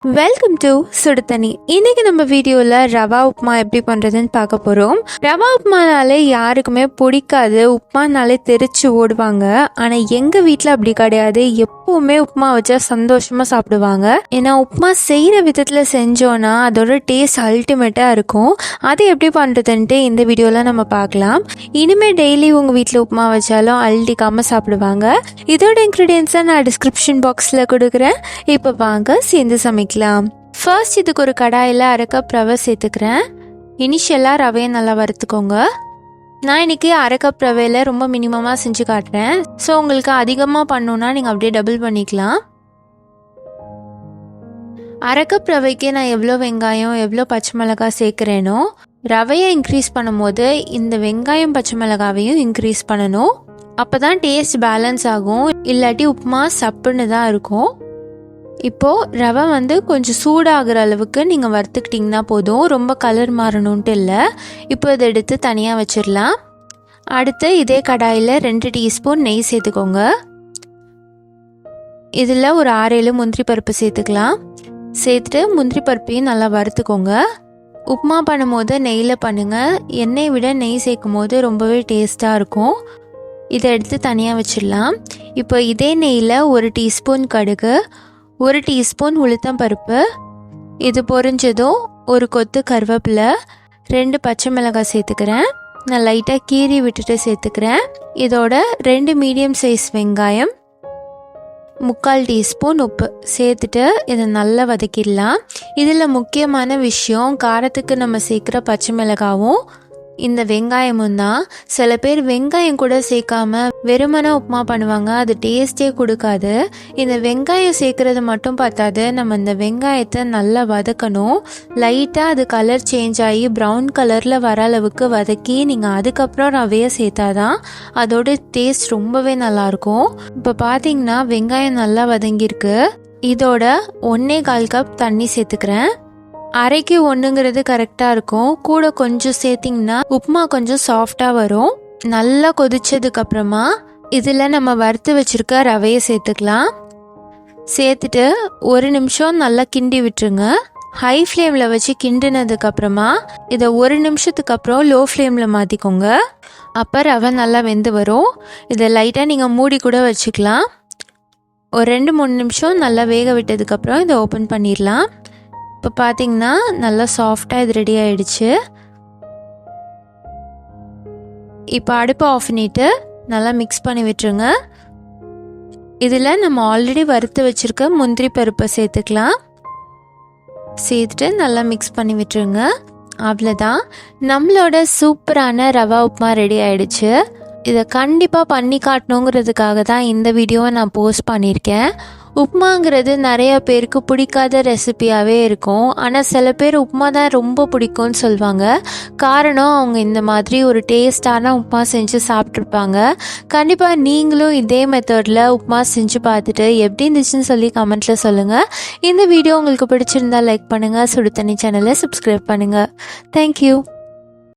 Welcome to சுடுதண்ணி. இன்னைக்கு நம்ம வீடியோவில் ரவா உப்மா எப்படி பண்ணுறதுன்னு பார்க்க போகிறோம். ரவா உப்மானாலே யாருக்குமே பிடிக்காது, உப்மானாலே தெரிச்சு ஓடுவாங்க. ஆனால் எங்கள் வீட்டில் அப்படி கிடையாது, எப்போவுமே உப்மா வச்சா சந்தோஷமாக சாப்பிடுவாங்க. ஏன்னா உப்மா செய்கிற விதத்தில் செஞ்சோன்னா அதோட டேஸ்ட் அல்டிமேட்டாக இருக்கும். அது எப்படி பண்ணுறதுன்ட்டு இந்த வீடியோவில் நம்ம பார்க்கலாம். இனிமேல் டெய்லி உங்கள் வீட்டில் உப்மா வச்சாலும் அள்ளிக்காமல் சாப்பிடுவாங்க. இதோட இன்க்ரீடியன்ஸை நான் டிஸ்கிரிப்ஷன் பாக்ஸில் கொடுக்குறேன். இப்போ வாங்க சேர்ந்து சமைக்கலாம். ஃபர்ஸ்ட் இதுக்கு ஒரு கடாயில் 1/2 கப் ரவை சேர்த்துக்கிறேன். இனிஷியலாக ரவையை நல்லா வறுத்துக்கோங்க. நான் இன்றைக்கி 1/2 கப் ரவையில் ரொம்ப மினிமமாக செஞ்சு காட்டுறேன். ஸோ உங்களுக்கு அதிகமாக பண்ணணுன்னா நீங்கள் அப்படியே டபுள் பண்ணிக்கலாம். 1/2 கப் ரவைக்கு நான் எவ்வளோ வெங்காயம் எவ்வளோ பச்சை மிளகாய் சேர்க்குறேனோ ரவையை இன்க்ரீஸ் பண்ணும்போது இந்த வெங்காயம் பச்சை மிளகாவையும் இன்க்ரீஸ் பண்ணணும். அப்போ தான் டேஸ்ட் பேலன்ஸ் ஆகும், இல்லாட்டி உப்புமா சப்புன்னு தான் இருக்கும். இப்போது ரவை கொஞ்சம் சூடாகிற அளவுக்கு நீங்கள் வறுத்துக்கிட்டிங்கன்னா போதும், ரொம்ப கலர் மாறணுன்ட்டு இல்லை. இப்போ இதை எடுத்து தனியாக வச்சிடலாம். அடுத்து இதே கடாயில் 2 டீஸ்பூன் நெய் சேர்த்துக்கோங்க. இதில் ஒரு 6-7 முந்திரி பருப்பு சேர்த்துக்கலாம். சேர்த்துட்டு முந்திரி பருப்பையும் நல்லா வறுத்துக்கோங்க. உப்புமா பண்ணும்போது நெய்யில் பண்ணுங்கள், எண்ணெயை விட நெய் சேர்க்கும் போது ரொம்பவே டேஸ்ட்டாக இருக்கும். இதை எடுத்து தனியாக வச்சிடலாம். இப்போ இதே நெய்யில் 1 டீஸ்பூன் கடுகு, 1 டீஸ்பூன் உளுத்தம் பருப்பு, இது பொரிஞ்சதும் ஒரு கொத்து கருவேப்பிலை, 2 பச்சை மிளகாய் சேர்த்துக்கிறேன். நான் லைட்டாக கீறி விட்டுட்டு சேர்த்துக்கிறேன். இதோட 2 மீடியம் சைஸ் வெங்காயம், 3/4 டீஸ்பூன் உப்பு சேர்த்துட்டு இதை நல்லா வதக்கிடலாம். இதில் முக்கியமான விஷயம், காரத்துக்கு நம்ம சேர்க்குற பச்சை மிளகாவும் இந்த வெங்காயமும் தான். சில பேர் வெங்காயம் கூட சேர்க்காம வெறுமனை உப்புமா பண்ணுவாங்க, அது டேஸ்டே கொடுக்காது. இந்த வெங்காயம் சேர்க்கறது மட்டும் பார்த்தாது, நம்ம இந்த வெங்காயத்தை நல்லா வதக்கணும். லைட்டாக அது கலர் சேஞ்ச் ஆகி ப்ரௌன் கலரில் வர அளவுக்கு வதக்கி நீங்கள் அதுக்கப்புறம் ரவையை சேர்த்தாதான் அதோட டேஸ்ட் ரொம்பவே நல்லாயிருக்கும். இப்போ பார்த்தீங்கன்னா வெங்காயம் நல்லா வதங்கியிருக்கு. இதோட 1/4 கப் தண்ணி சேர்த்துக்கிறேன். 1/2க்கு 1ங்கிறது கரெக்டாக இருக்கும். கூட கொஞ்சம் சேர்த்திங்கன்னா உப்புமா கொஞ்சம் சாஃப்டாக வரும். நல்லா கொதிச்சதுக்கப்புறமா இதில் நம்ம வறுத்து வச்சுருக்க ரவையை சேர்த்துக்கலாம். சேர்த்துட்டு 1 நிமிஷம் நல்லா கிண்டி விட்டுருங்க. ஹை ஃப்ளேமில் வச்சு கிண்டினதுக்கப்புறமா இதை 1 நிமிஷத்துக்கு அப்புறம் லோ ஃப்ளேமில் மாற்றிக்கோங்க. அப்போ ரவை நல்லா வெந்து வரும். இதை லைட்டாக நீங்கள் மூடி கூட வச்சுக்கலாம். ஒரு 2-3 நிமிஷம் நல்லா வேக விட்டதுக்கப்புறம் இதை ஓப்பன் பண்ணிடலாம். இப்போ பார்த்தீங்கன்னா நல்லா சாஃப்டாக இது ரெடி ஆகிடுச்சு. இப்போ அடுப்பை ஆஃப் பண்ணிவிட்டு நல்லா மிக்ஸ் பண்ணி விட்டுருங்க. இதில் நம்ம ஆல்ரெடி வறுத்து வச்சுருக்க முந்திரி பருப்பை சேர்த்துக்கலாம். சேர்த்துட்டு நல்லா மிக்ஸ் பண்ணி விட்டுருங்க. அவ்வளோதான், நம்மளோட சூப்பரான ரவா உப்புமா ரெடி ஆகிடுச்சு. இதை கண்டிப்பாக பண்ணி காட்டணுங்கிறதுக்காக தான் இந்த வீடியோவை நான் போஸ்ட் பண்ணியிருக்கேன். உப்புமாங்கிறது நிறைய பேருக்கு பிடிக்காத ரெசிபியாகவே இருக்கும். ஆனால் சில பேர் உப்புமா தான் ரொம்ப பிடிக்கும்னு சொல்லுவாங்க. காரணம் அவங்க இந்த மாதிரி ஒரு டேஸ்டான உப்புமா செஞ்சு சாப்பிட்ருப்பாங்க. கண்டிப்பாக நீங்களும் இதே மெத்தடில் உப்புமா செஞ்சு பார்த்துட்டு எப்படி இருந்துச்சுன்னு சொல்லி கமெண்ட்டில் சொல்லுங்கள். இந்த வீடியோ உங்களுக்கு பிடிச்சிருந்தா லைக் பண்ணுங்கள், சுடுதண்ணி சேனலை சப்ஸ்கிரைப் பண்ணுங்கள். தேங்க்யூ.